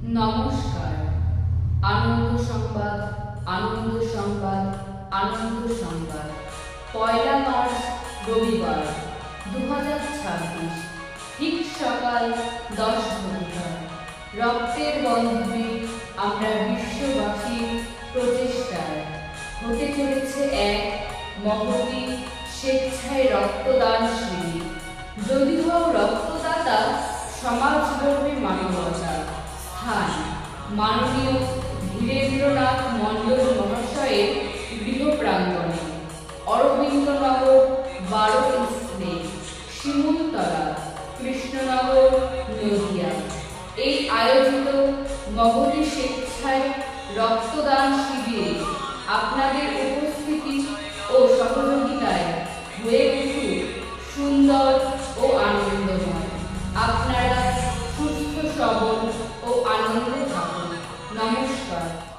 নমস্কার। আনন্দ সংবাদ, আনন্দ সংবাদ, আনন্দ সংবাদ। 1 মার্চ রবিবার 2026, ঠিক সকাল 10 ঘটিকা। রক্তের বন্ধনে আমরা বিশ্ববাসীর প্রচেষ্টায় হতে চলেছে এক মহতী স্বেচ্ছায় রক্তদান শিবির। যদিও রক্তদাতা সমাজ গড়বে মানবতা। স্থান মাননীয় ধীরেন্দ্রনাথ মণ্ডল মহাশয়ের গৃহ প্রাঙ্গণে, অরবিন্দনগর 12 স্লেট, শিমুলতলা, কৃষ্ণনগর, নদিয়া। এই আয়োজিত মহতী স্বেচ্ছায় রক্তদান শিবিরে আপনাদের উপস্থিতি ও সহযোগিতায় হয়ে উঠুক সুন্দর ও আনন্দময়। আপনারা সুস্থ সবল ও আনন্দে থাকুন। নমস্কার।